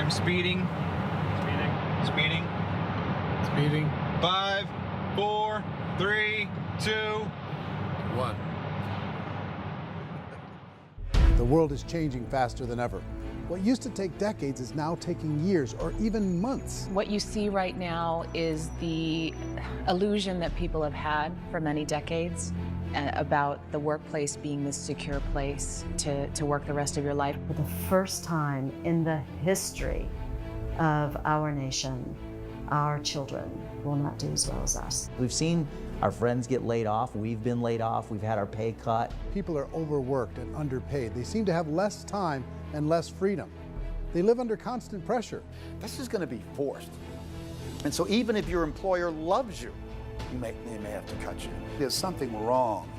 I'm speeding. Speeding. 5, 4, 3, 2, 1. The world is changing faster than ever. What used to take decades is now taking years or even months. What you see right now is the illusion that people have had for many decades about the workplace being this secure place to work the rest of your life. For the first time in the history of our nation, our children will not do as well as us. We've seen our friends get laid off. We've been laid off. We've had our pay cut. People are overworked and underpaid. They seem to have less time and less freedom. They live under constant pressure. This is going to be forced. And so even if your employer loves you, they may have to cut you. There's something wrong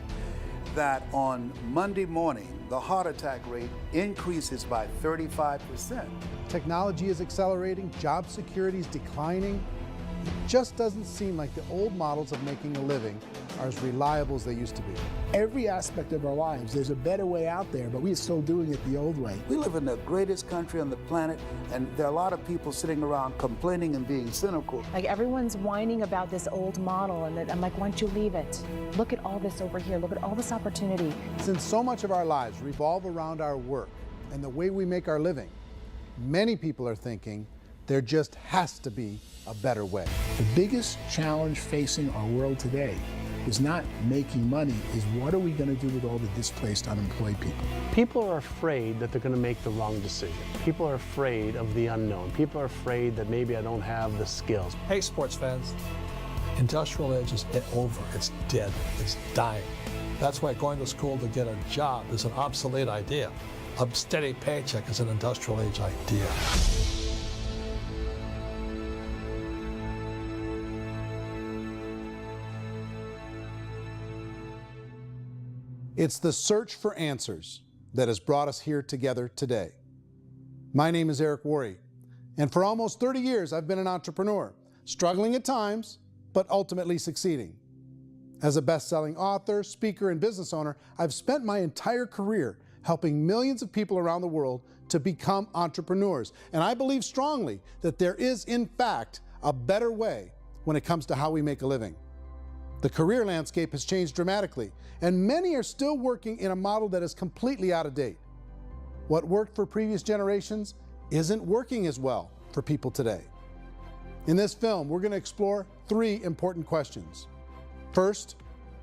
that on Monday morning, the heart attack rate increases by 35%. Technology is accelerating, job security is declining. It just doesn't seem like the old models of making a living are as reliable as they used to be. Every aspect of our lives, there's a better way out there, but we're still doing it the old way. We live in the greatest country on the planet, and there are a lot of people sitting around complaining and being cynical. Like everyone's whining about this old model, and I'm like, why don't you leave it? Look at all this over here. Look at all this opportunity. Since so much of our lives revolve around our work and the way we make our living, many people are thinking there just has to be a better way. The biggest challenge facing our world today is not making money, is what are we going to do with all the displaced, unemployed people? People are afraid that they're going to make the wrong decision. People are afraid of the unknown. People are afraid that maybe I don't have the skills. Hey, sports fans, industrial age is over. It's dead. It's dying. That's why going to school to get a job is an obsolete idea. A steady paycheck is an industrial age idea. It's the search for answers that has brought us here together today. My name is Eric Worre, and for almost 30 years I've been an entrepreneur, struggling at times, but ultimately succeeding. As a best-selling author, speaker, and business owner, I've spent my entire career helping millions of people around the world to become entrepreneurs. And I believe strongly that there is, in fact, a better way when it comes to how we make a living. The career landscape has changed dramatically, and many are still working in a model that is completely out of date. What worked for previous generations isn't working as well for people today. In this film, we're going to explore 3 important questions. First,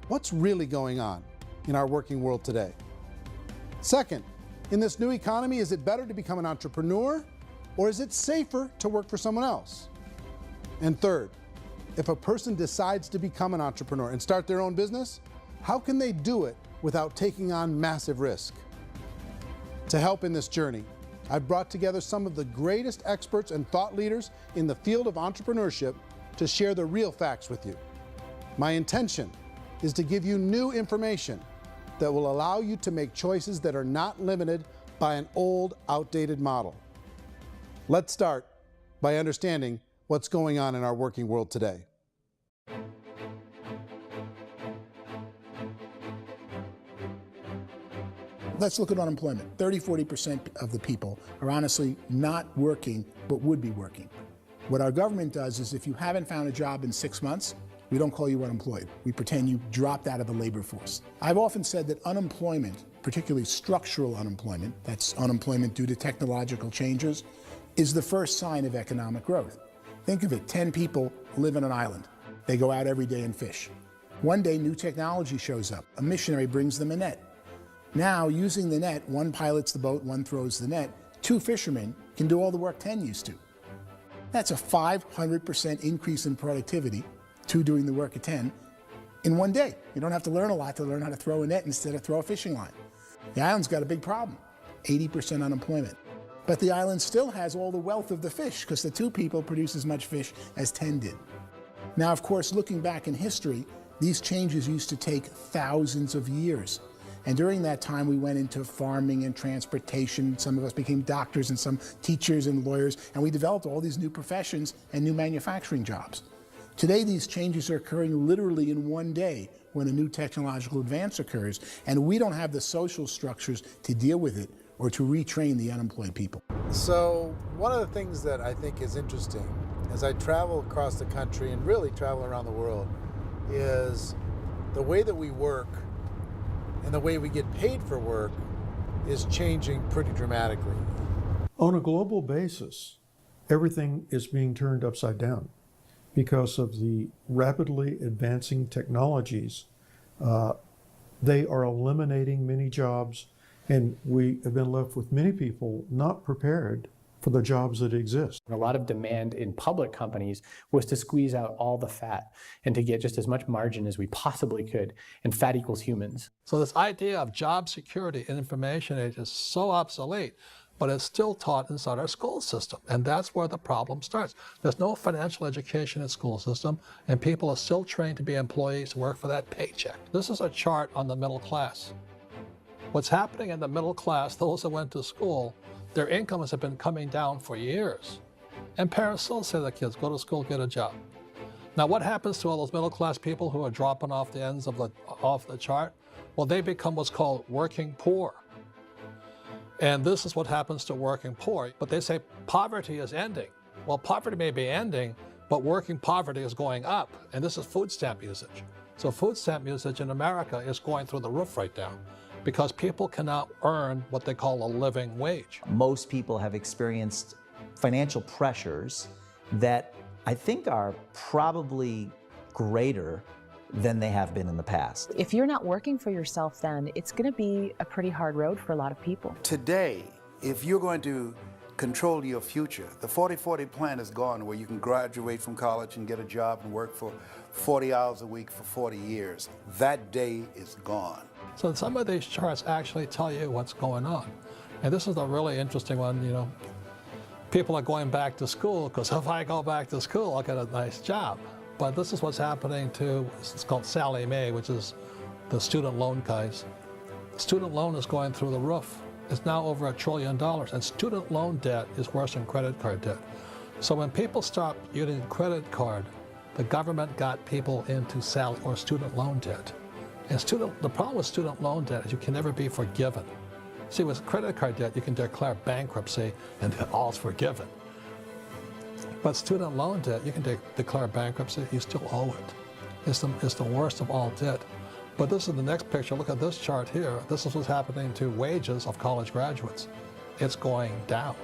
what's really going on in our working world today? Second, in this new economy, is it better to become an entrepreneur, or is it safer to work for someone else? And third, if a person decides to become an entrepreneur and start their own business, how can they do it without taking on massive risk? To help in this journey, I've brought together some of the greatest experts and thought leaders in the field of entrepreneurship to share the real facts with you. My intention is to give you new information that will allow you to make choices that are not limited by an old, outdated model. Let's start by understanding what's going on in our working world today. Let's look at unemployment. 30–40% of the people are honestly not working, but would be working. What our government does is if you haven't found a job in 6 months, we don't call you unemployed. We pretend you dropped out of the labor force. I've often said that unemployment, particularly structural unemployment, that's unemployment due to technological changes, is the first sign of economic growth. Think of it, 10 people live on an island. They go out every day and fish. One day, new technology shows up. A missionary brings them a net. Now, using the net, one pilots the boat, one throws the net. 2 fishermen can do all the work 10 used to. That's a 500% increase in productivity, 2 doing the work of 10, in one day. You don't have to learn a lot to learn how to throw a net instead of throw a fishing line. The island's got a big problem, 80% unemployment. But the island still has all the wealth of the fish because the 2 people produce as much fish as 10 did. Now, of course, looking back in history, these changes used to take thousands of years. And during that time, we went into farming and transportation. Some of us became doctors and some teachers and lawyers, and we developed all these new professions and new manufacturing jobs. Today, these changes are occurring literally in one day when a new technological advance occurs, and we don't have the social structures to deal with it or to retrain the unemployed people. So one of the things that I think is interesting as I travel across the country and really travel around the world is the way that we work and the way we get paid for work is changing pretty dramatically. On a global basis, everything is being turned upside down because of the rapidly advancing technologies. They are eliminating many jobs, and we have been left with many people not prepared for the jobs that exist. A lot of demand in public companies was to squeeze out all the fat and to get just as much margin as we possibly could, and fat equals humans. So this idea of job security in information age is so obsolete, but it's still taught inside our school system, and that's where the problem starts. There's no financial education in the school system, and people are still trained to be employees who work for that paycheck. This is a chart on the middle class. What's happening in the middle class, those that went to school, their incomes have been coming down for years. And parents still say to their kids, go to school, get a job. Now what happens to all those middle class people who are dropping off the ends of the chart? Well, they become what's called working poor. And this is what happens to working poor. But they say poverty is ending. Well, poverty may be ending, but working poverty is going up. And this is food stamp usage. So food stamp usage in America is going through the roof right now, because people cannot earn what they call a living wage. Most people have experienced financial pressures that I think are probably greater than they have been in the past. If you're not working for yourself, then it's going to be a pretty hard road for a lot of people. Today, if you're going to control your future, the 40-40 plan is gone, where you can graduate from college and get a job and work for 40 hours a week for 40 years. That day is gone. So some of these charts actually tell you what's going on. And this is a really interesting one, you know. People are going back to school because if I go back to school, I'll get a nice job. But this is what's happening to, it's called Sallie Mae, which is the student loan guys. Student loan is going through the roof. It's now over $1 trillion, and student loan debt is worse than credit card debt. So when people stopped using credit card, the government got people into student loan debt. And the problem with student loan debt is you can never be forgiven. See, with credit card debt, you can declare bankruptcy and all's forgiven. But student loan debt, you can declare bankruptcy, you still owe it. It's the worst of all debt. But this is the next picture. Look at this chart here. This is what's happening to wages of college graduates. It's going down.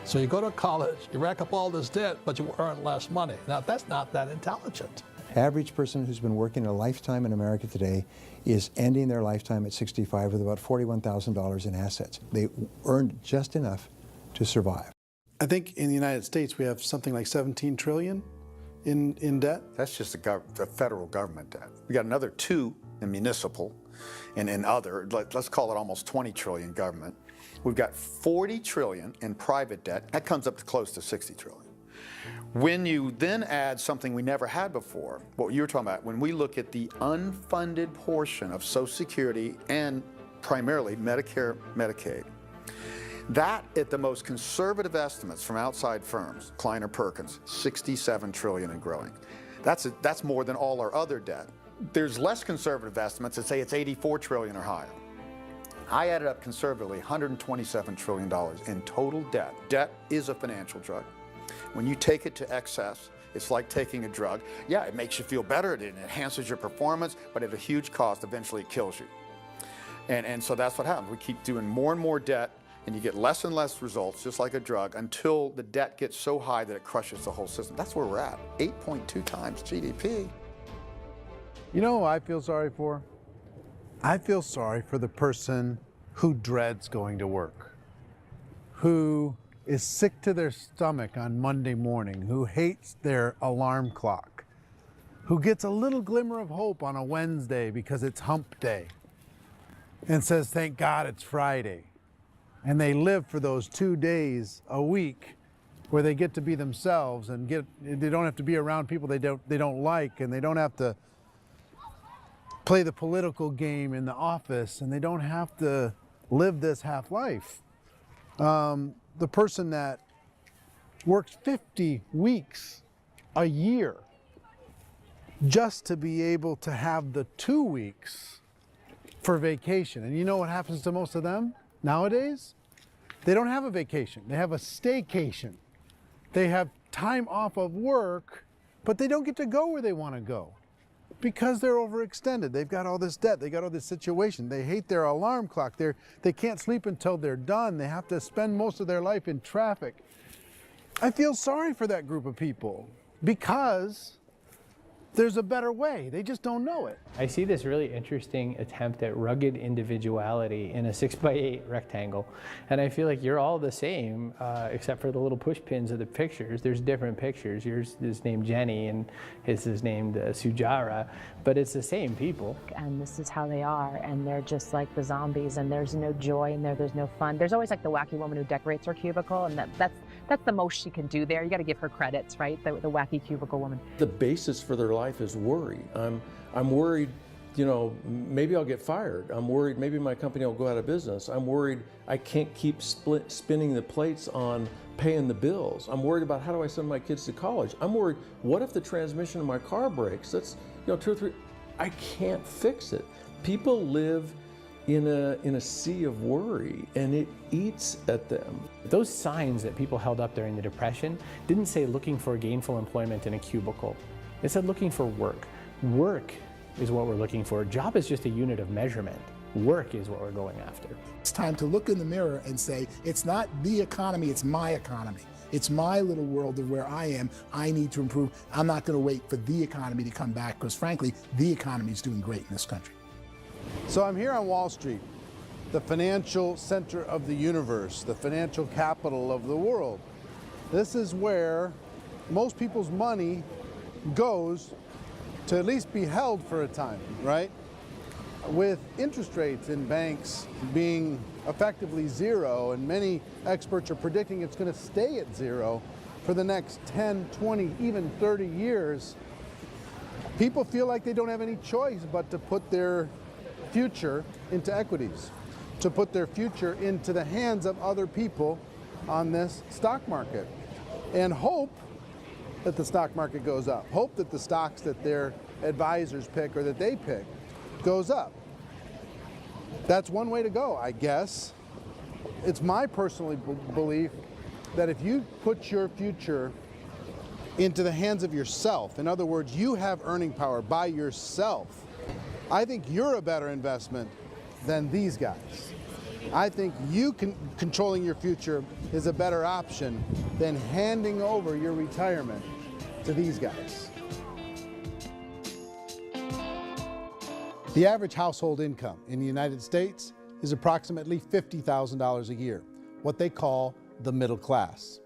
So you go to college, you rack up all this debt, but you earn less money. Now, that's not that intelligent. Average person who's been working a lifetime in America today is ending their lifetime at 65 with about $41,000 in assets. They earned just enough to survive. I think in the United States we have something like 17 trillion in debt. That's just the federal government debt. We got another 2 in municipal and in other, let's call it almost 20 trillion government. We've got 40 trillion in private debt. That comes up to close to 60 trillion. When you then add something we never had before, what you were talking about, when we look at the unfunded portion of Social Security and primarily Medicare, Medicaid, that, at the most conservative estimates from outside firms, Kleiner Perkins, 67 trillion and growing. That's more than all our other debt. There's less conservative estimates that say it's 84 trillion or higher. I added up conservatively $127 trillion in total debt. Debt is a financial drug. When you take it to excess, it's like taking a drug. Yeah, it makes you feel better, it enhances your performance, but at a huge cost, eventually it kills you. And so that's what happens. We keep doing more and more debt, and you get less and less results, just like a drug, until the debt gets so high that it crushes the whole system. That's where we're at, 8.2 times GDP. You know who I feel sorry for? I feel sorry for the person who dreads going to work, who is sick to their stomach on Monday morning, who hates their alarm clock, who gets a little glimmer of hope on a Wednesday because it's hump day and says, thank God it's Friday. And they live for those 2 days a week where they get to be themselves and they don't have to be around people they don't like, and they don't have to play the political game in the office, and they don't have to live this half life. The person that works 50 weeks a year just to be able to have the 2 weeks for vacation. And you know what happens to most of them? Nowadays, they don't have a vacation. They have a staycation. They have time off of work, but they don't get to go where they want to go because they're overextended. They've got all this debt. They got all this situation. They hate their alarm clock. They can't sleep until they're done. They have to spend most of their life in traffic. I feel sorry for that group of people because there's a better way. They just don't know it. I see this really interesting attempt at rugged individuality in a 6x8 rectangle. And I feel like you're all the same, except for the little push pins of the pictures. There's different pictures. Yours is named Jenny and his is named Sujara, but it's the same people. And this is how they are, and they're just like the zombies, and there's no joy in there, there's no fun. There's always like the wacky woman who decorates her cubicle, and that's the most she can do there. You got to give her credits, right? The wacky cubicle woman. The basis for their life is worry. I'm worried, you know, maybe I'll get fired. I'm worried maybe my company will go out of business. I'm worried I can't keep spinning the plates on paying the bills. I'm worried about how do I send my kids to college. I'm worried, what if the transmission of my car breaks? That's, you know, 2 or 3, I can't fix it. People live in a sea of worry, and it eats at them. Those signs that people held up during the Depression didn't say looking for gainful employment in a cubicle. It said looking for work. Work is what we're looking for. Job is just a unit of measurement. Work is what we're going after. It's time to look in the mirror and say, it's not the economy, it's my economy. It's my little world of where I am. I need to improve. I'm not going to wait for the economy to come back because, frankly, the economy is doing great in this country. So I'm here on Wall Street, the financial center of the universe, the financial capital of the world. This is where most people's money goes to at least be held for a time, right? With interest rates in banks being effectively zero, and many experts are predicting it's going to stay at zero for the next 10, 20, even 30 years, people feel like they don't have any choice but to put their future into equities, to put their future into the hands of other people on this stock market, and hope that the stock market goes up, hope that the stocks that their advisors pick or that they pick goes up. That's one way to go, I guess. It's my personal belief that if you put your future into the hands of yourself, in other words, you have earning power by yourself, I think you're a better investment than these guys. I think you controlling your future is a better option than handing over your retirement to these guys. The average household income in the United States is approximately $50,000 a year, what they call the middle class.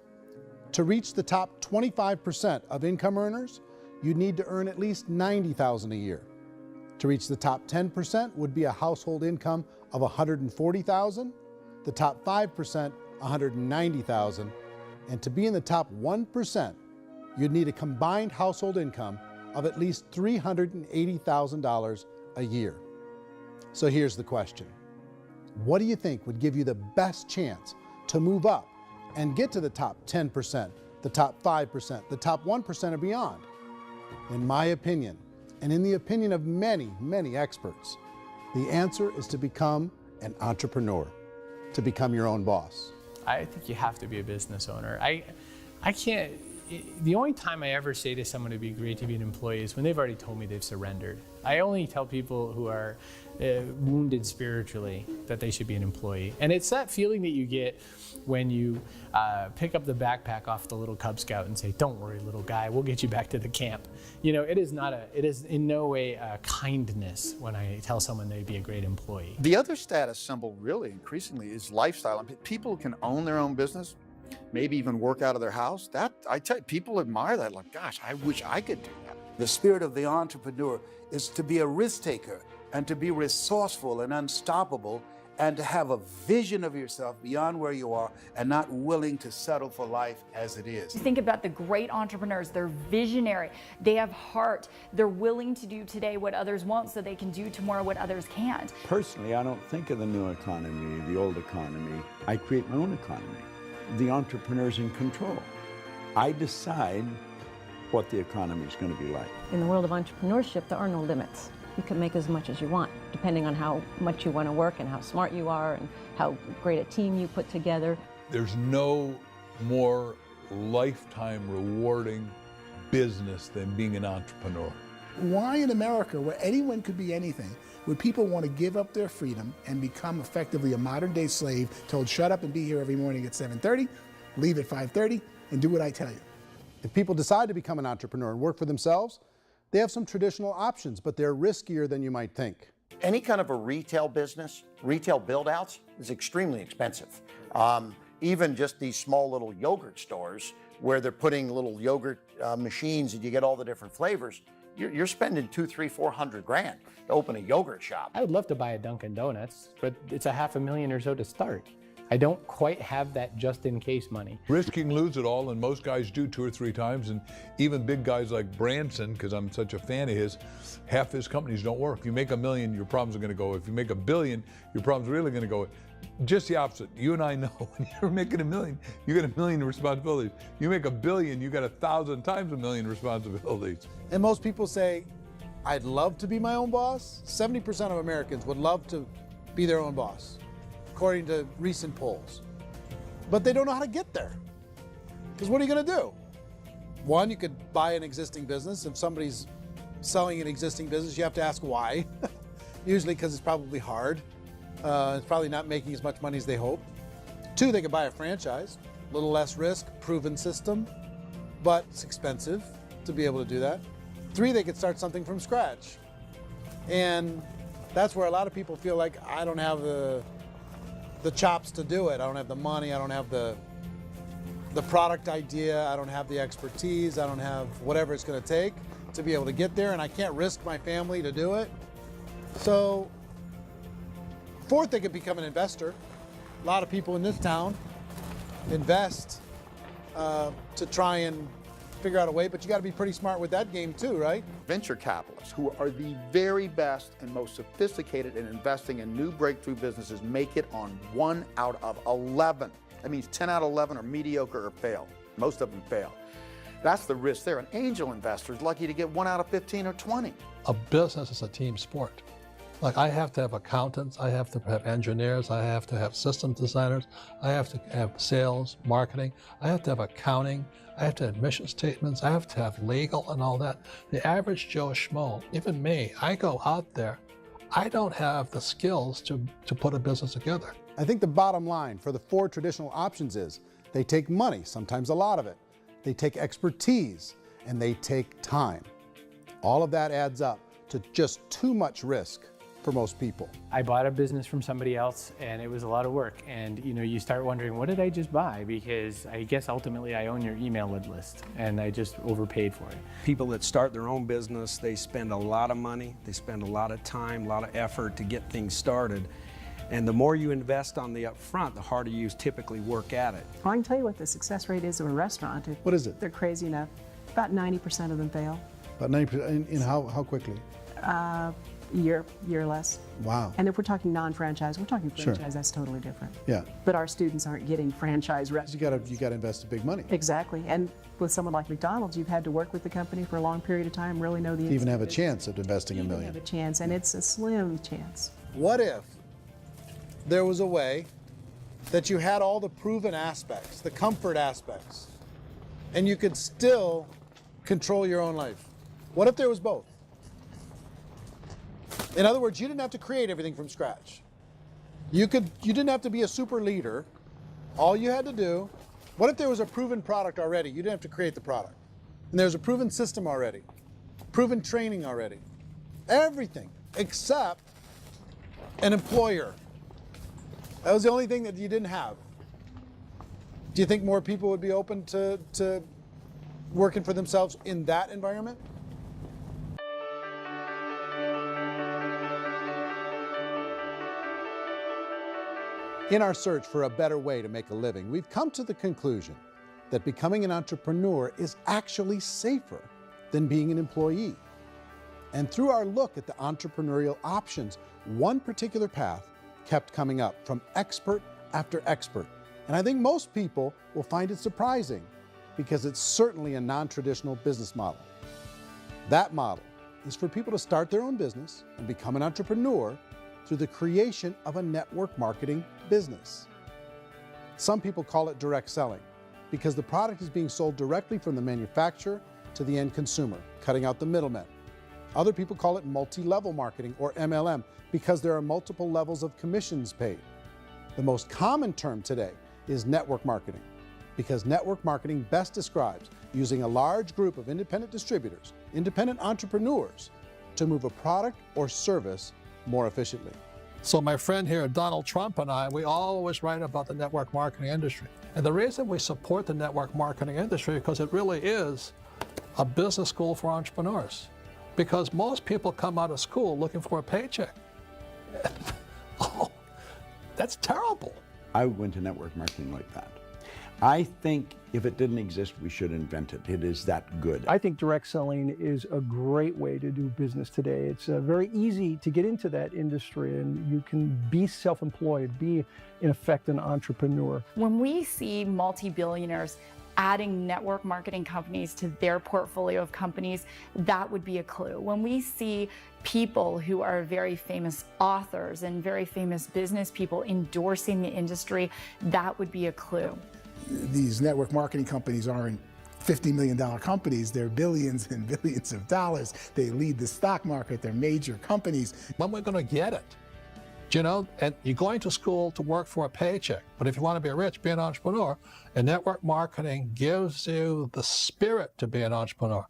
To reach the top 25% of income earners, you'd need to earn at least $90,000 a year. To reach the top 10% would be a household income of $140,000, the top 5%, $190,000, and to be in the top 1%, you'd need a combined household income of at least $380,000 a year. So here's the question. What do you think would give you the best chance to move up and get to the top 10%, the top 5%, the top 1% or beyond? In my opinion, and in the opinion of many, many experts, the answer is to become an entrepreneur, to become your own boss. I think you have to be a business owner. I can't, the only time I ever say to someone it'd be great to be an employee is when they've already told me they've surrendered. I only tell people who are wounded spiritually that they should be an employee. And it's that feeling that you get when you pick up the backpack off the little Cub Scout and say, "Don't worry, little guy, we'll get you back to the camp." You know, it is in no way a kindness when I tell someone they'd be a great employee. The other status symbol really increasingly is lifestyle. I mean, people can own their own business, maybe even work out of their house. That, I tell you, people admire that, like, gosh, I wish I could do that. The spirit of the entrepreneur is to be a risk taker and to be resourceful and unstoppable and to have a vision of yourself beyond where you are and not willing to settle for life as it is. Think about the great entrepreneurs. They're visionary. They have heart. They're willing to do today what others won't so they can do tomorrow what others can't. Personally, I don't think of the new economy, the old economy. I create my own economy. The entrepreneur's in control. I decide what the economy is going to be like. In the world of entrepreneurship, there are no limits. You can make as much as you want depending on how much you want to work and how smart you are and how great a team you put together. There's no more lifetime rewarding business than being an entrepreneur. Why in America, where anyone could be anything, would people want to give up their freedom and become effectively a modern-day slave, told shut up and be here every morning at 7:30, leave at 5:30, and do what I tell you? If people decide to become an entrepreneur and work for themselves, they have some traditional options, but they're riskier than you might think. Any kind of a retail business, retail build-outs, is extremely expensive. Even just these small little yogurt stores where they're putting little yogurt machines and you get all the different flavors, you're spending $200,000, $300,000, $400,000 to open a yogurt shop. I would love to buy a Dunkin' Donuts, but it's $500,000 or so to start. I don't quite have that just in case money. Risk you can lose it all, and most guys do 2 or 3 times, and even big guys like Branson, because I'm such a fan of his, half his companies don't work. If you make $1 million, your problems are going to go. If you make $1 billion, your problems are really going to go. Just the opposite. You and I know when you're making $1 million, you got $1 million responsibilities. You make $1 billion, you got 1,000 times $1 million responsibilities. And most people say, I'd love to be my own boss. 70% of Americans would love to be their own boss, according to recent polls. But they don't know how to get there. Because what are you going to do? One, you could buy an existing business. If somebody's selling an existing business, you have to ask why. Usually because it's probably hard. It's probably not making as much money as they hope. 2, they could buy a franchise. A little less risk, proven system, but it's expensive to be able to do that. 3, they could start something from scratch. And that's where a lot of people feel like, I don't have the chops to do it. I don't have the money. I don't have the product idea. I don't have the expertise. I don't have whatever it's going to take to be able to get there, and I can't risk my family to do it. So, 4th, they could become an investor. A lot of people in this town invest to try and figure out a way, but you got to be pretty smart with that game too, right? Venture capitalists, who are the very best and most sophisticated in investing in new breakthrough businesses, make it on 1 out of 11. That means 10 out of 11 are mediocre or fail. Most of them fail. That's the risk there. An angel investor is lucky to get 1 out of 15 or 20. A business is a team sport. Like, I have to have accountants, I have to have engineers, I have to have system designers, I have to have sales, marketing, I have to have accounting, I have to have mission statements, I have to have legal and all that. The average Joe Schmo, even me, I go out there, I don't have the skills to put a business together. I think the bottom line for the 4 traditional options is they take money, sometimes a lot of it. They take expertise, and they take time. All of that adds up to just too much risk for most people. I bought a business from somebody else and it was a lot of work. And you start wondering, what did I just buy? Because I guess ultimately I own your email list and I just overpaid for it. People that start their own business, they spend a lot of money, they spend a lot of time, a lot of effort to get things started. And the more you invest on the upfront, the harder you typically work at it. Well, I can tell you what the success rate is of a restaurant. What is it? They're crazy enough. About 90% of them fail. About 90%, in how quickly? Year less. Wow. And if we're talking non-franchise, we're talking franchise, Sure. That's totally different. Yeah. But our students aren't getting franchise restaurants. You got to invest big money. Exactly. And with someone like McDonald's, you've had to work with the company for a long period of time, really know the To even have a business. chance at investing $1 million. Have a chance, and it's a slim chance. What if there was a way that you had all the proven aspects, the comfort aspects, and you could still control your own life? What if there was both? In other words, you didn't have to create everything from scratch. You didn't have to be a super leader. All you had to do, what if there was a proven product already? You didn't have to create the product. And there's a proven system already, proven training already. Everything except an employer. That was the only thing that you didn't have. Do you think more people would be open to working for themselves in that environment? In our search for a better way to make a living, we've come to the conclusion that becoming an entrepreneur is actually safer than being an employee. And through our look at the entrepreneurial options, one particular path kept coming up from expert after expert. And I think most people will find it surprising because it's certainly a non-traditional business model. That model is for people to start their own business and become an entrepreneur through the creation of a network marketing business. Some people call it direct selling because the product is being sold directly from the manufacturer to the end consumer, cutting out the middlemen. Other people call it multi-level marketing, or MLM, because there are multiple levels of commissions paid. The most common term today is network marketing, because network marketing best describes using a large group of independent distributors, independent entrepreneurs, to move a product or service more efficiently. So my friend here, Donald Trump, and I, we always write about the network marketing industry. And the reason we support the network marketing industry is because it really is a business school for entrepreneurs. Because most people come out of school looking for a paycheck. Oh, that's terrible. I went to network marketing like that. I think if it didn't exist, we should invent it. It is that good. I think direct selling is a great way to do business today. It's very easy to get into that industry, and you can be self-employed, be in effect an entrepreneur. When we see multi-billionaires adding network marketing companies to their portfolio of companies, that would be a clue. When we see people who are very famous authors and very famous business people endorsing the industry, that would be a clue. These network marketing companies aren't $50 million companies, they're billions and billions of dollars. They lead the stock market, they're major companies. When we're going to get it? You know, and you're going to school to work for a paycheck, but if you want to be rich, be an entrepreneur, and network marketing gives you the spirit to be an entrepreneur.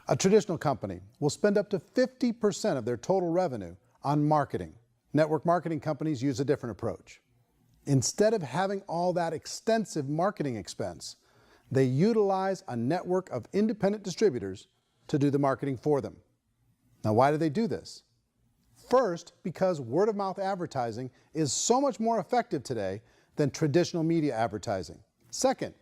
A traditional company will spend up to 50% of their total revenue on marketing. Network marketing companies use a different approach. Instead of having all that extensive marketing expense, they utilize a network of independent distributors to do the marketing for them. Now, why do they do this? First, because word-of-mouth advertising is so much more effective today than traditional media advertising. Second,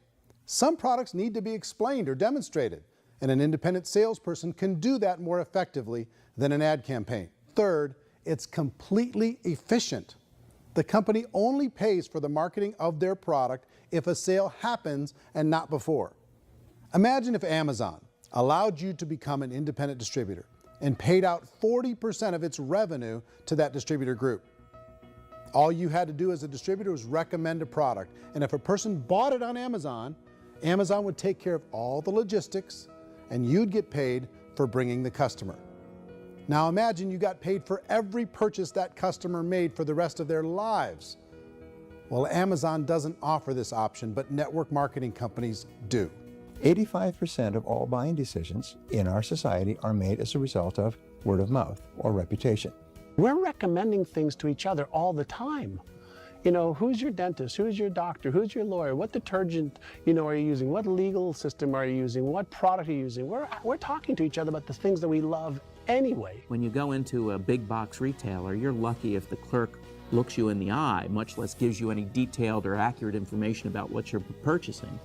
some products need to be explained or demonstrated, and an independent salesperson can do that more effectively than an ad campaign. Third, it's completely efficient. The company only pays for the marketing of their product if a sale happens and not before. Imagine if Amazon allowed you to become an independent distributor and paid out 40% of its revenue to that distributor group. All you had to do as a distributor was recommend a product, and if a person bought it on Amazon, Amazon would take care of all the logistics, and you'd get paid for bringing the customer. Now imagine you got paid for every purchase that customer made for the rest of their lives. Well, Amazon doesn't offer this option, but network marketing companies do. 85% of all buying decisions in our society are made as a result of word of mouth or reputation. We're recommending things to each other all the time. You know, who's your dentist? Who's your doctor? Who's your lawyer? What detergent, are you using? What legal system are you using? What product are you using? We're talking to each other about the things that we love anyway. When you go into a big box retailer, you're lucky if the clerk looks you in the eye, much less gives you any detailed or accurate information about what you're purchasing.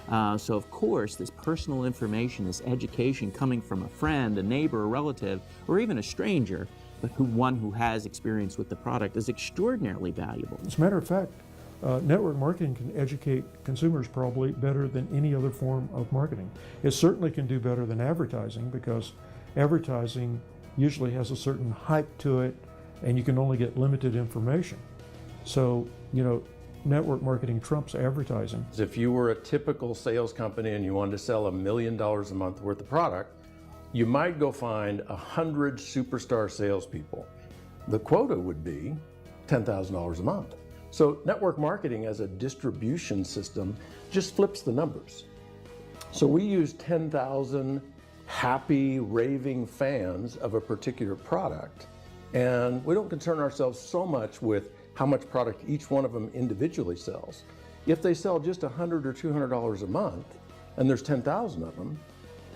So of course, this personal information, this education coming from a friend, a neighbor, a relative, or even a stranger, but one who has experience with the product is extraordinarily valuable. As a matter of fact, network marketing can educate consumers probably better than any other form of marketing. It certainly can do better than advertising, because advertising usually has a certain hype to it, and you can only get limited information. So, network marketing trumps advertising. If you were a typical sales company and you wanted to sell $1 million a month worth of product, you might go find 100 superstar salespeople. The quota would be $10,000 a month. So network marketing as a distribution system just flips the numbers. So we use 10,000 happy, raving fans of a particular product, and we don't concern ourselves so much with how much product each one of them individually sells. If they sell just $100 or $200 a month, and there's 10,000 of them,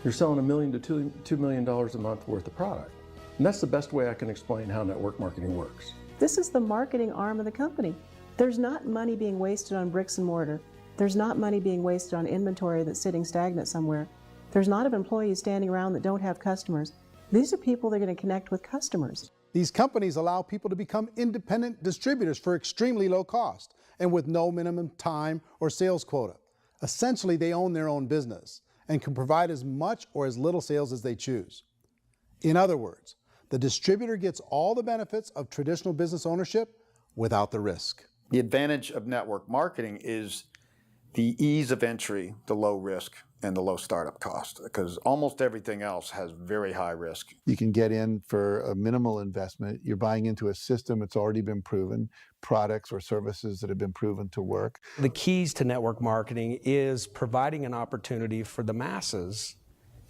you're selling $1 million to $2 million a month worth of product. And that's the best way I can explain how network marketing works. This is the marketing arm of the company. There's not money being wasted on bricks and mortar. There's not money being wasted on inventory that's sitting stagnant somewhere. There's not employees standing around that don't have customers. These are people that are going to connect with customers. These companies allow people to become independent distributors for extremely low cost and with no minimum time or sales quota. Essentially, they own their own business and can provide as much or as little sales as they choose. In other words, the distributor gets all the benefits of traditional business ownership without the risk. The advantage of network marketing is the ease of entry, the low risk, and the low startup cost, because almost everything else has very high risk. You can get in for a minimal investment. You're buying into a system that's already been proven, products or services that have been proven to work. The keys to network marketing is providing an opportunity for the masses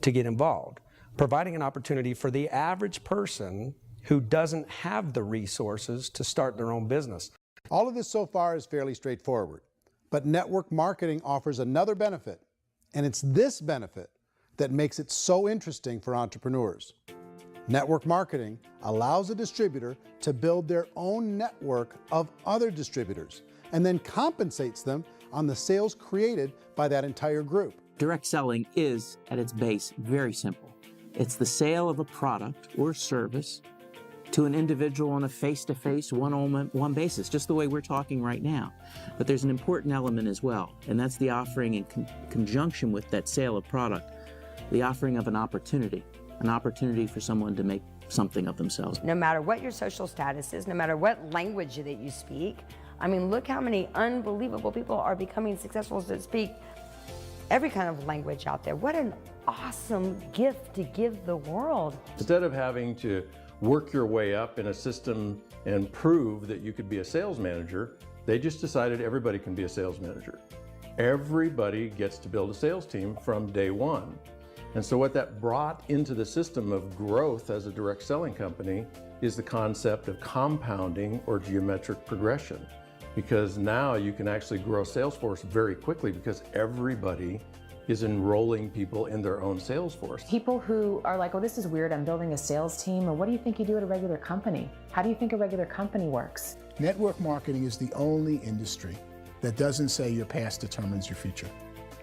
to get involved, providing an opportunity for the average person who doesn't have the resources to start their own business. All of this so far is fairly straightforward, but network marketing offers another benefit, and it's this benefit that makes it so interesting for entrepreneurs. Network marketing allows a distributor to build their own network of other distributors and then compensates them on the sales created by that entire group. Direct selling is, at its base, very simple. It's the sale of a product or service to an individual on a face-to-face, one-on-one basis, just the way we're talking right now. But there's an important element as well, and that's the offering in conjunction with that sale of product, the offering of an opportunity for someone to make something of themselves. No matter what your social status is, no matter what language that you speak, I mean, look how many unbelievable people are becoming successful that speak every kind of language out there. What an awesome gift to give the world. Instead of having to work your way up in a system and prove that you could be a sales manager, they just decided everybody can be a sales manager. Everybody gets to build a sales team from day one. And so what that brought into the system of growth as a direct selling company is the concept of compounding or geometric progression. Because now you can actually grow a sales force very quickly because everybody is enrolling people in their own sales force. People who are like, oh, this is weird, I'm building a sales team, or what do you think you do at a regular company? How do you think a regular company works? Network marketing is the only industry that doesn't say your past determines your future.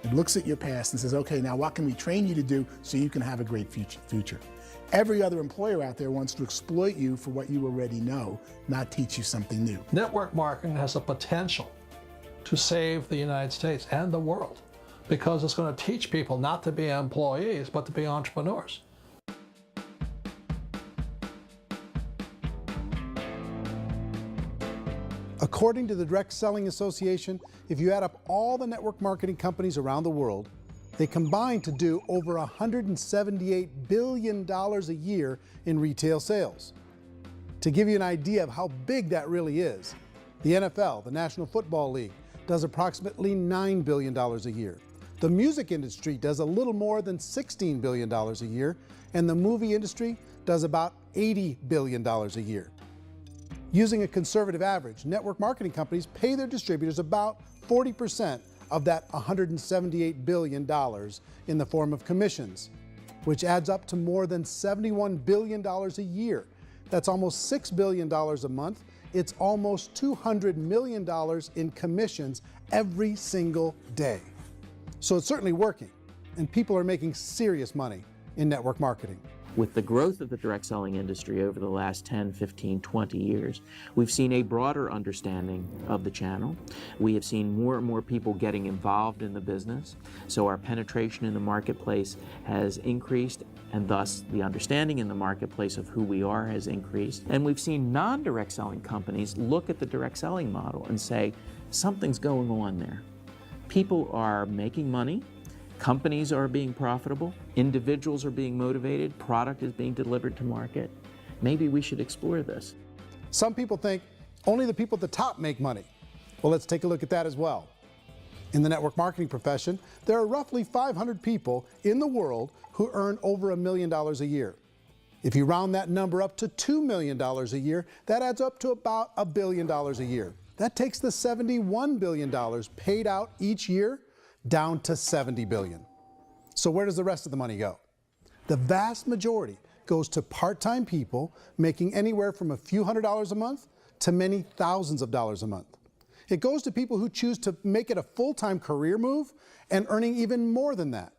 It looks at your past and says, okay, now what can we train you to do so you can have a great future? Every other employer out there wants to exploit you for what you already know, not teach you something new. Network marketing has the potential to save the United States and the world, because it's going to teach people not to be employees, but to be entrepreneurs. According to the Direct Selling Association, if you add up all the network marketing companies around the world, they combine to do over $178 billion a year in retail sales. To give you an idea of how big that really is, the NFL, the National Football League, does approximately $9 billion a year. The music industry does a little more than $16 billion a year, and the movie industry does about $80 billion a year. Using a conservative average, network marketing companies pay their distributors about 40% of that $178 billion in the form of commissions, which adds up to more than $71 billion a year. That's almost $6 billion a month. It's almost $200 million in commissions every single day. So it's certainly working, and people are making serious money in network marketing. With the growth of the direct selling industry over the last 10, 15, 20 years, we've seen a broader understanding of the channel. We have seen more and more people getting involved in the business, so our penetration in the marketplace has increased, and thus the understanding in the marketplace of who we are has increased. And we've seen non-direct selling companies look at the direct selling model and say, something's going on there. People are making money, companies are being profitable, individuals are being motivated, product is being delivered to market. Maybe we should explore this. Some people think only the people at the top make money. Well, let's take a look at that as well. In the network marketing profession, there are roughly 500 people in the world who earn over $1 million a year. If you round that number up to $2 million a year, that adds up to about $1 billion a year. That takes the $71 billion paid out each year down to $70 billion. So where does the rest of the money go? The vast majority goes to part-time people making anywhere from a few $100s a month to many thousands of dollars a month. It goes to people who choose to make it a full-time career move and earning even more than that.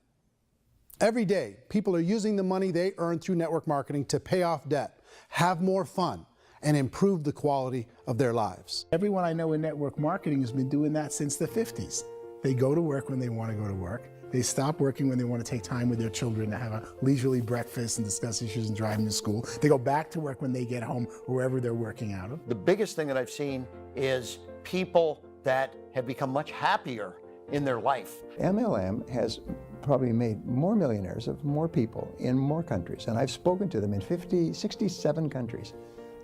Every day, people are using the money they earn through network marketing to pay off debt, have more fun, and improve the quality of their lives. Everyone I know in network marketing has been doing that since the 50s. They go to work when they want to go to work. They stop working when they want to take time with their children to have a leisurely breakfast and discuss issues and driving to school. They go back to work when they get home, wherever they're working out of. The biggest thing that I've seen is people that have become much happier in their life. MLM has probably made more millionaires of more people in more countries, and I've spoken to them in 67 countries,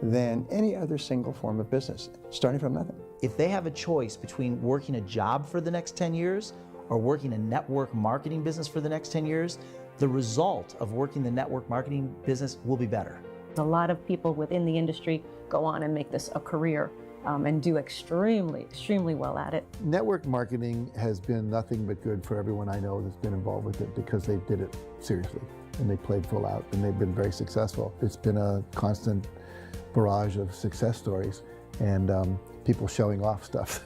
than any other single form of business, starting from nothing. If they have a choice between working a job for the next 10 years or working a network marketing business for the next 10 years, the result of working the network marketing business will be better. A lot of people within the industry go on and make this a career and do extremely well at it. Network marketing has been nothing but good for everyone I know that's been involved with it, because they did it seriously and they played full out and they've been very successful. It's been a constant barrage of success stories and people showing off stuff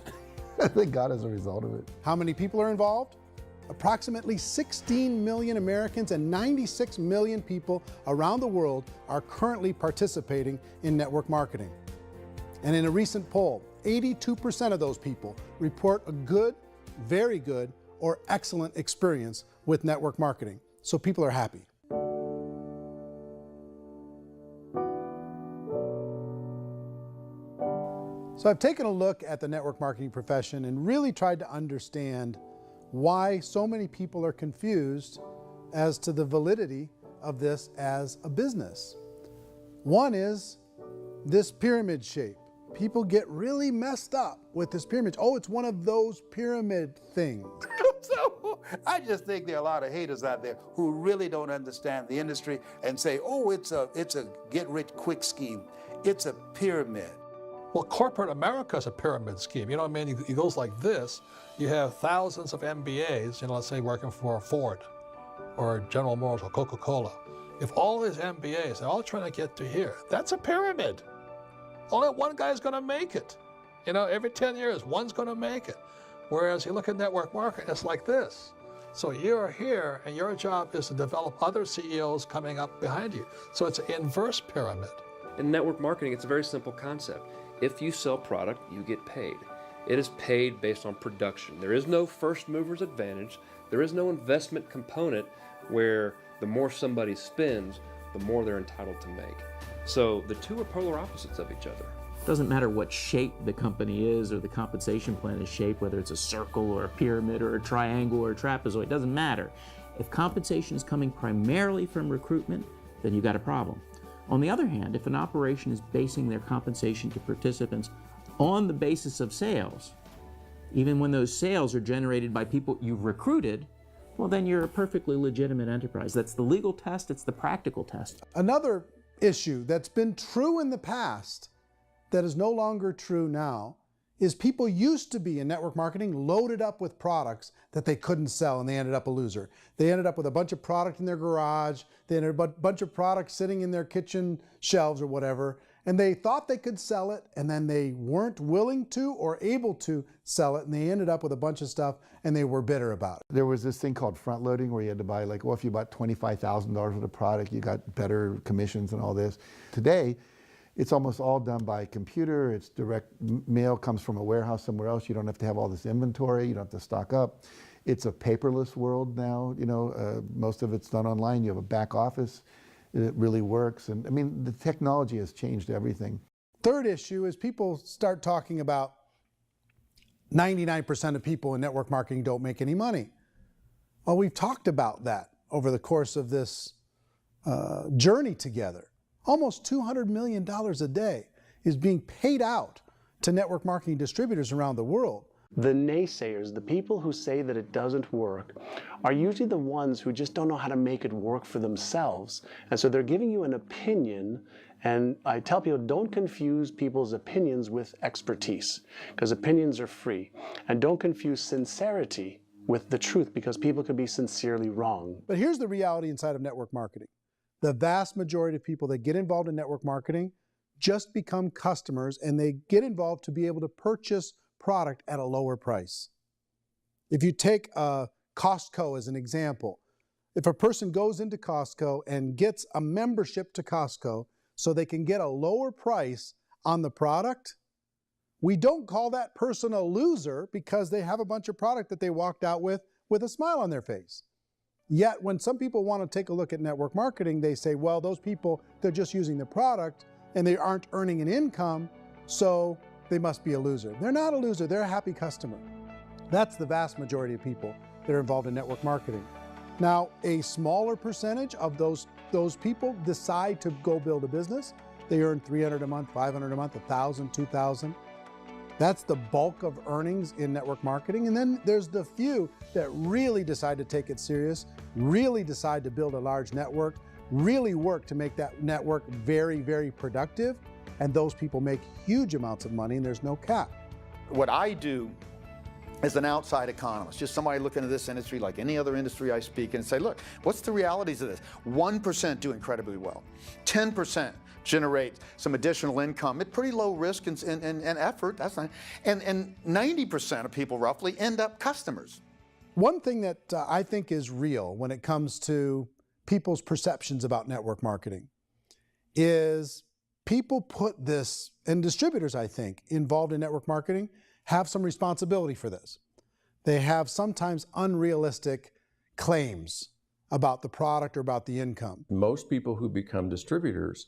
that they got as a result of it. How many people are involved? Approximately 16 million Americans and 96 million people around the world are currently participating in network marketing. And in a recent poll, 82% of those people report a good, very good, or excellent experience with network marketing. So people are happy. So I've taken a look at the network marketing profession and really tried to understand why so many people are confused as to the validity of this as a business. One is this pyramid shape. People get really messed up with this pyramid. Oh, it's one of those pyramid things. So I just think there are a lot of haters out there who really don't understand the industry and say, oh, it's a get-rich-quick scheme. It's a pyramid. Well, corporate America is a pyramid scheme. You know what I mean? It goes like this. You have thousands of MBAs, let's say working for Ford or General Motors or Coca-Cola. If all these MBAs are all trying to get to here, that's a pyramid. Only one guy's going to make it. Every 10 years, one's going to make it. Whereas you look at network marketing, it's like this. So you're here, and your job is to develop other CEOs coming up behind you. So it's an inverse pyramid. In network marketing, it's a very simple concept. If you sell product, you get paid. It is paid based on production. There is no first mover's advantage. There is no investment component where the more somebody spends, the more they're entitled to make. So the two are polar opposites of each other. It doesn't matter what shape the company is or the compensation plan is shaped, whether it's a circle or a pyramid or a triangle or a trapezoid, it doesn't matter. If compensation is coming primarily from recruitment, then you've got a problem. On the other hand, if an operation is basing their compensation to participants on the basis of sales, even when those sales are generated by people you've recruited, well, then you're a perfectly legitimate enterprise. That's the legal test, it's the practical test. Another issue that's been true in the past that is no longer true now is people used to be in network marketing loaded up with products that they couldn't sell, and they ended up a loser. They ended up with a bunch of product in their garage, they ended up with a bunch of products sitting in their kitchen shelves or whatever, and they thought they could sell it, and then they weren't willing to or able to sell it, and they ended up with a bunch of stuff, and they were bitter about it. There was this thing called front loading where you had to buy if you bought $25,000 worth of product, you got better commissions and all this. Today, it's almost all done by computer. It's direct mail, comes from a warehouse somewhere else. You don't have to have all this inventory. You don't have to stock up. It's a paperless world now. Most of it's done online. You have a back office. It really works. And I mean, the technology has changed everything. Third issue is people start talking about 99% of people in network marketing don't make any money. Well, we've talked about that over the course of this journey together. Almost $200 million a day is being paid out to network marketing distributors around the world. The naysayers, the people who say that it doesn't work, are usually the ones who just don't know how to make it work for themselves. And so they're giving you an opinion, and I tell people, don't confuse people's opinions with expertise, because opinions are free. And don't confuse sincerity with the truth, because people can be sincerely wrong. But here's the reality inside of network marketing. The vast majority of people that get involved in network marketing just become customers, and they get involved to be able to purchase product at a lower price. If you take Costco as an example, if a person goes into Costco and gets a membership to Costco so they can get a lower price on the product, we don't call that person a loser because they have a bunch of product that they walked out with with a smile on their face. Yet when some people want to take a look at network marketing, they say, well, those people, they're just using the product and they aren't earning an income, so they must be a loser. They're not a loser, they're a happy customer. That's the vast majority of people that are involved in network marketing. Now, a smaller percentage of those people decide to go build a business. They earn $300 a month, $500 a month, $1,000, $2,000. That's the bulk of earnings in network marketing. And then there's the few that really decide to take it serious, really decide to build a large network, really work to make that network very, very productive. And those people make huge amounts of money and there's no cap. What I do as an outside economist, just somebody looking at this industry like any other industry I speak in and say, look, what's the realities of this? 1% do incredibly well. 10% generate some additional income at pretty low risk and effort. That's not, and 90% of people roughly end up customers. One thing that I think is real when it comes to people's perceptions about network marketing is people put this, and distributors, I think, involved in network marketing have some responsibility for this. They have sometimes unrealistic claims about the product or about the income. Most people who become distributors,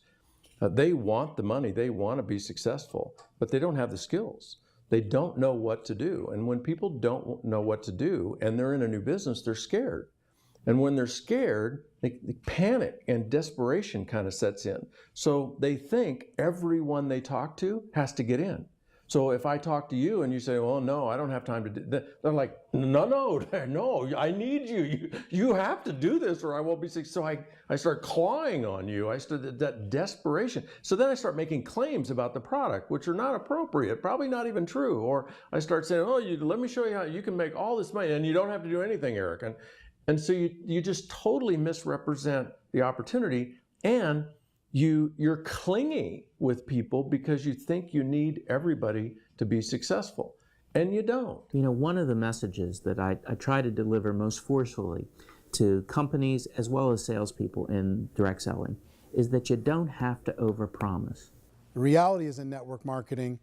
they want the money, they want to be successful, but they don't have the skills. They don't know what to do. And when people don't know what to do and they're in a new business, they're scared. And when they're scared, they panic and desperation kind of sets in. So they think everyone they talk to has to get in. So if I talk to you and you say, well, no, I don't have time to do that, they're like, no, I need you. You have to do this or I won't be successful. So I start clawing on you. I start that desperation. So then I start making claims about the product, which are not appropriate, probably not even true. Or I start saying, oh, let me show you how you can make all this money and you don't have to do anything, Eric. And so you just totally misrepresent the opportunity, and you're clingy with people because you think you need everybody to be successful, and you don't. You know, one of the messages that I try to deliver most forcefully to companies as well as salespeople in direct selling is that you don't have to overpromise. The reality is in network marketing,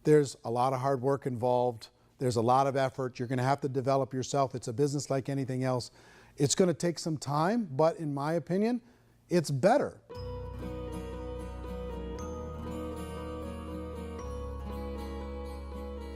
there's a lot of hard work involved. There's a lot of effort. You're going to have to develop yourself. It's a business like anything else. It's going to take some time, but in my opinion, it's better.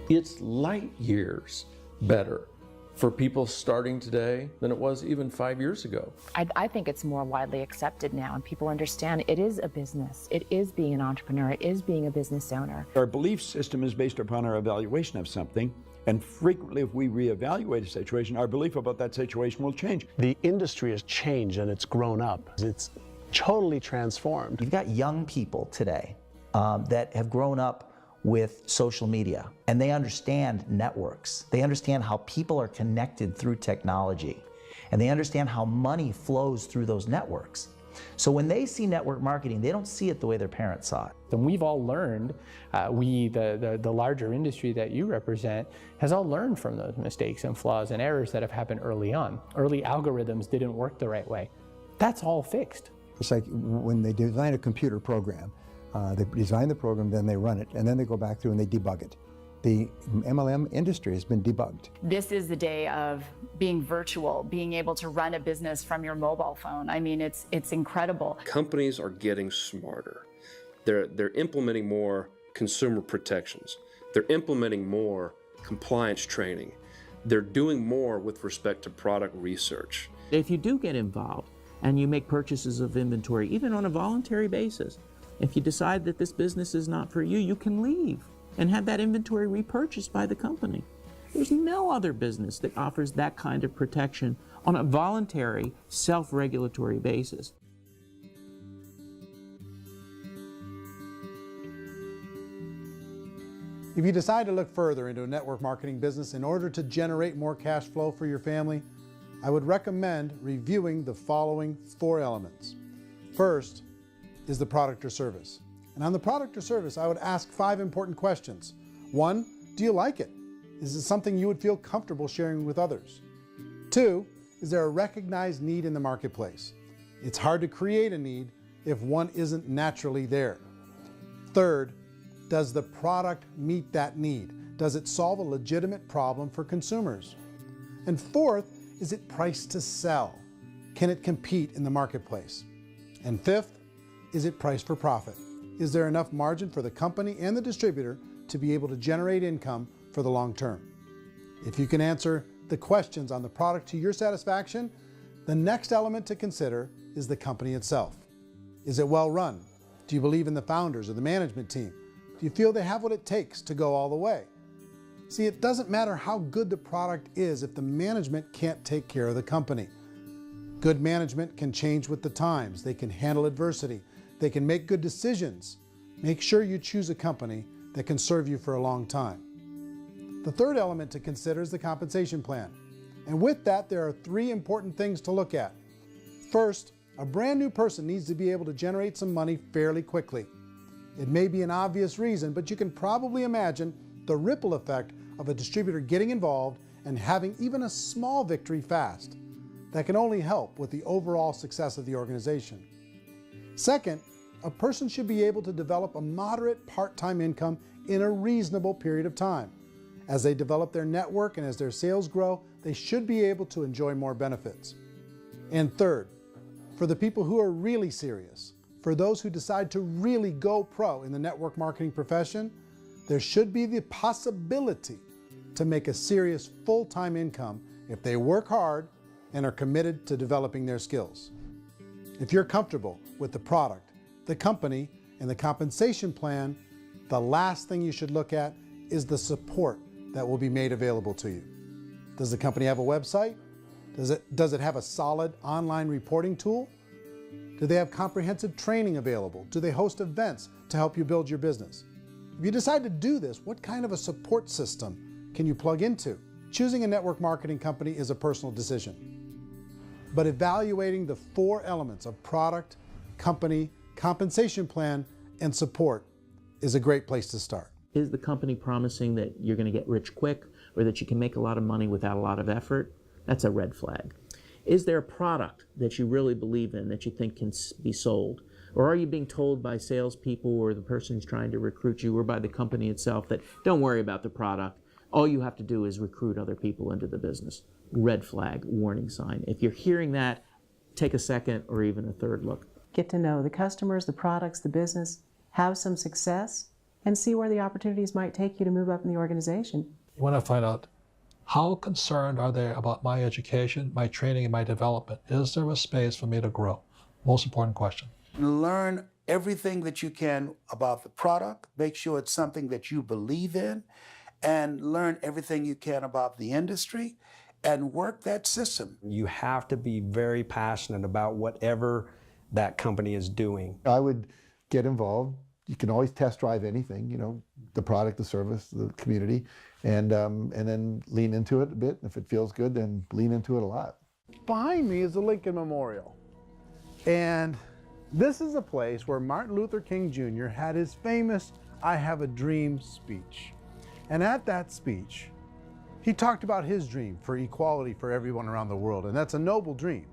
It's light years better for people starting today than it was even 5 years ago. I think it's more widely accepted now, and people understand it is a business. It is being an entrepreneur. It is being a business owner. Our belief system is based upon our evaluation of something, and frequently if we reevaluate a situation, our belief about that situation will change. The industry has changed and it's grown up. It's totally transformed. You've got young people today that have grown up with social media, and they understand networks. They understand how people are connected through technology, and they understand how money flows through those networks. So when they see network marketing, they don't see it the way their parents saw it. And we've all learned, the larger industry that you represent, has all learned from those mistakes and flaws and errors that have happened early on. Early algorithms didn't work the right way. That's all fixed. It's like when they design a computer program, they design the program, then they run it, and then they go back through and they debug it. The MLM industry has been debugged. This is the day of being virtual, being able to run a business from your mobile phone. I mean, it's incredible. Companies are getting smarter. They're implementing more consumer protections. They're implementing more compliance training. They're doing more with respect to product research. If you do get involved and you make purchases of inventory, even on a voluntary basis, if you decide that this business is not for you, you can leave and have that inventory repurchased by the company. There's no other business that offers that kind of protection on a voluntary, self-regulatory basis. If you decide to look further into a network marketing business in order to generate more cash flow for your family, I would recommend reviewing the following 4 elements. First is the product or service. And on the product or service, I would ask 5 important questions. 1, do you like it? Is it something you would feel comfortable sharing with others? 2, is there a recognized need in the marketplace? It's hard to create a need if one isn't naturally there. 3rd, does the product meet that need? Does it solve a legitimate problem for consumers? And 4th, is it priced to sell? Can it compete in the marketplace? And fifth, is it priced for profit? Is there enough margin for the company and the distributor to be able to generate income for the long term? If you can answer the questions on the product to your satisfaction, the next element to consider is the company itself. Is it well run? Do you believe in the founders or the management team? Do you feel they have what it takes to go all the way? See, it doesn't matter how good the product is if the management can't take care of the company. Good management can change with the times. They can handle adversity. They can make good decisions. Make sure you choose a company that can serve you for a long time. The third element to consider is the compensation plan. And with that, there are three important things to look at. First, a brand new person needs to be able to generate some money fairly quickly. It may be an obvious reason, but you can probably imagine the ripple effect of a distributor getting involved and having even a small victory fast. That can only help with the overall success of the organization. Second, a person should be able to develop a moderate part-time income in a reasonable period of time. As they develop their network and as their sales grow, they should be able to enjoy more benefits. And third, for the people who are really serious, for those who decide to really go pro in the network marketing profession, there should be the possibility to make a serious full-time income if they work hard and are committed to developing their skills. If you're comfortable with the product, the company, and the compensation plan, the last thing you should look at is the support that will be made available to you. Does the company have a website? Does it have a solid online reporting tool? Do they have comprehensive training available? Do they host events to help you build your business? If you decide to do this, what kind of a support system can you plug into? Choosing a network marketing company is a personal decision. But evaluating the four elements of product, company, compensation plan, and support is a great place to start. Is the company promising that you're going to get rich quick or that you can make a lot of money without a lot of effort? That's a red flag. Is there a product that you really believe in that you think can be sold? Or are you being told by salespeople or the person who's trying to recruit you or by the company itself that don't worry about the product, all you have to do is recruit other people into the business? Red flag, warning sign. If you're hearing that, take a second or even a third look. Get to know the customers, the products, the business, have some success, and see where the opportunities might take you to move up in the organization. You want to find out how concerned are they about my education, my training, and my development? Is there a space for me to grow? Most important question. Learn everything that you can about the product. Make sure it's something that you believe in, and learn everything you can about the industry and work that system. You have to be very passionate about whatever that company is doing. I would get involved. You can always test drive anything, you know, the product, the service, the community, and then lean into it a bit. If it feels good, then lean into it a lot. Behind me is the Lincoln Memorial. And this is a place where Martin Luther King Jr. had his famous "I Have a Dream" speech. And at that speech, he talked about his dream for equality for everyone around the world, and that's a noble dream.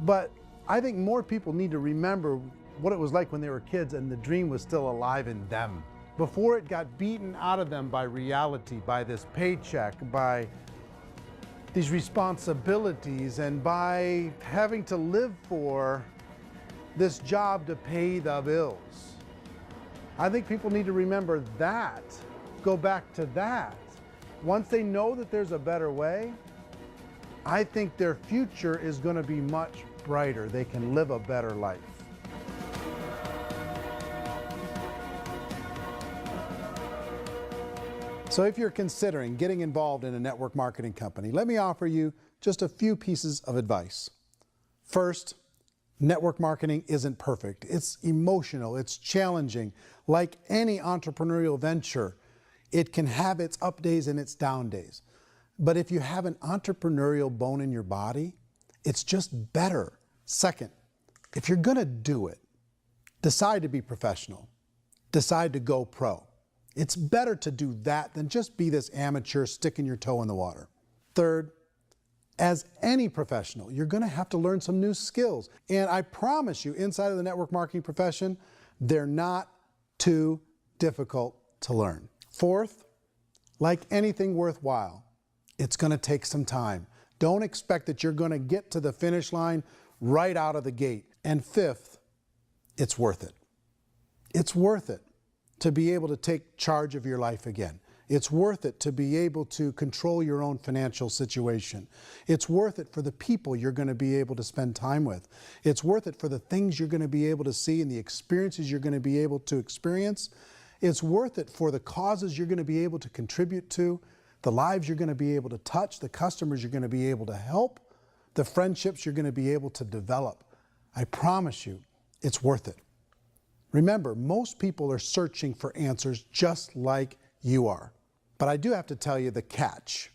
But I think more people need to remember what it was like when they were kids and the dream was still alive in them, before it got beaten out of them by reality, by this paycheck, by these responsibilities, and by having to live for this job to pay the bills. I think people need to remember that, go back to that. Once they know that there's a better way, I think their future is going to be much brighter. They can live a better life. So if you're considering getting involved in a network marketing company, let me offer you just a few pieces of advice. First, network marketing isn't perfect. It's emotional, it's challenging. Like any entrepreneurial venture, it can have its up days and its down days. But if you have an entrepreneurial bone in your body, it's just better. Second, if you're gonna do it, decide to be professional. Decide to go pro. It's better to do that than just be this amateur sticking your toe in the water. Third, as any professional, you're gonna have to learn some new skills. And I promise you, inside of the network marketing profession, they're not too difficult to learn. Fourth, like anything worthwhile, it's gonna take some time. Don't expect that you're going to get to the finish line right out of the gate. And fifth, it's worth it. It's worth it to be able to take charge of your life again. It's worth it to be able to control your own financial situation. It's worth it for the people you're going to be able to spend time with. It's worth it for the things you're going to be able to see and the experiences you're going to be able to experience. It's worth it for the causes you're going to be able to contribute to, the lives you're going to be able to touch, the customers you're going to be able to help, the friendships you're going to be able to develop. I promise you, it's worth it. Remember, most people are searching for answers just like you are. But I do have to tell you the catch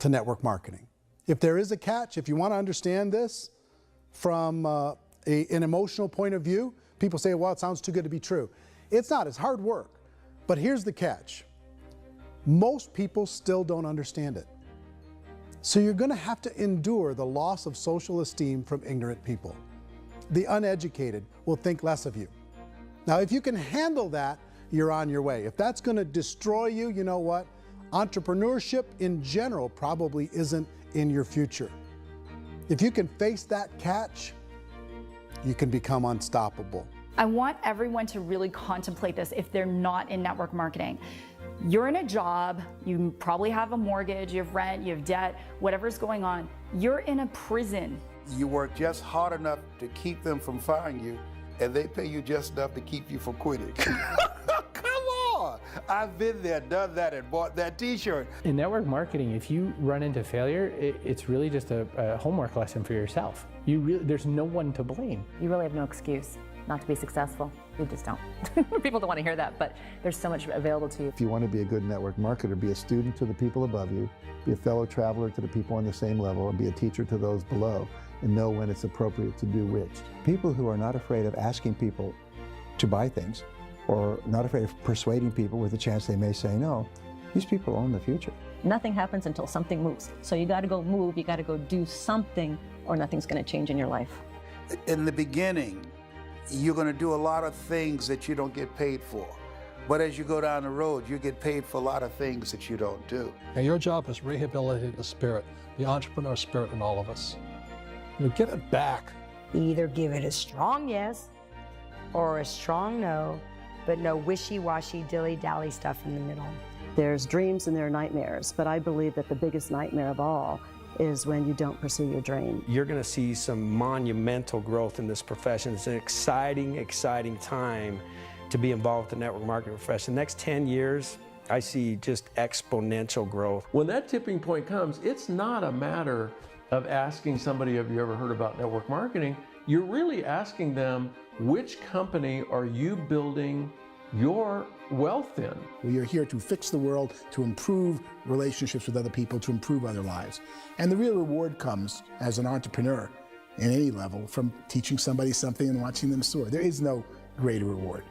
to network marketing. If there is a catch, if you want to understand this from an emotional point of view, people say, well, it sounds too good to be true. It's not, it's hard work. But here's the catch. Most people still don't understand it. So you're going to have to endure the loss of social esteem from ignorant people. The uneducated will think less of you. Now, if you can handle that, you're on your way. If that's going to destroy you, you know what? Entrepreneurship in general probably isn't in your future. If you can face that catch, you can become unstoppable. I want everyone to really contemplate this if they're not in network marketing. You're in a job, you probably have a mortgage, you have rent, you have debt, whatever's going on. You're in a prison. You work just hard enough to keep them from firing you, and they pay you just enough to keep you from quitting. Come on! I've been there, done that, and bought that t-shirt. In network marketing, if you run into failure, it's really just a homework lesson for yourself. There's no one to blame. You really have no excuse not to be successful. You just don't. People don't want to hear that, but there's so much available to you. If you want to be a good network marketer, be a student to the people above you, be a fellow traveler to the people on the same level, and be a teacher to those below, and know when it's appropriate to do which. People who are not afraid of asking people to buy things, or not afraid of persuading people with a chance they may say no, these people own the future. Nothing happens until something moves. So you got to go move, you got to go do something, or nothing's going to change in your life. In the beginning, you're going to do a lot of things that you don't get paid for. But as you go down the road, you get paid for a lot of things that you don't do. And your job is rehabilitate the spirit, the entrepreneur spirit in all of us. You get it back. Either give it a strong yes or a strong no, but no wishy-washy, dilly-dally stuff in the middle. There's dreams and there are nightmares, but I believe that the biggest nightmare of all is when you don't pursue your dream. You're going to see some monumental growth in this profession. It's an exciting, exciting time to be involved with the network marketing profession. The next 10 years, I see just exponential growth. When that tipping point comes, it's not a matter of asking somebody, have you ever heard about network marketing? You're really asking them, which company are you building your wealth in? We are here to fix the world, to improve relationships with other people, to improve other lives. And the real reward comes as an entrepreneur in any level from teaching somebody something and watching them soar. There is no greater reward.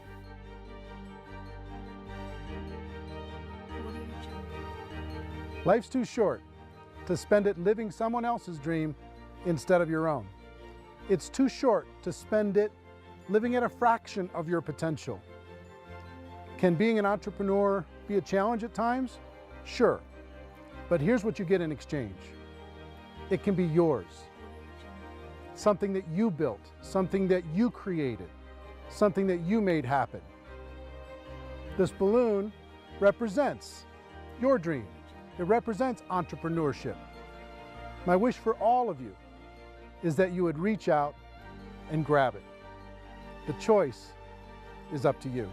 Life's too short to spend it living someone else's dream instead of your own. It's too short to spend it living at a fraction of your potential. Can being an entrepreneur be a challenge at times? Sure. But here's what you get in exchange. It can be yours. Something that you built, something that you created, something that you made happen. This balloon represents your dream. It represents entrepreneurship. My wish for all of you is that you would reach out and grab it. The choice is up to you.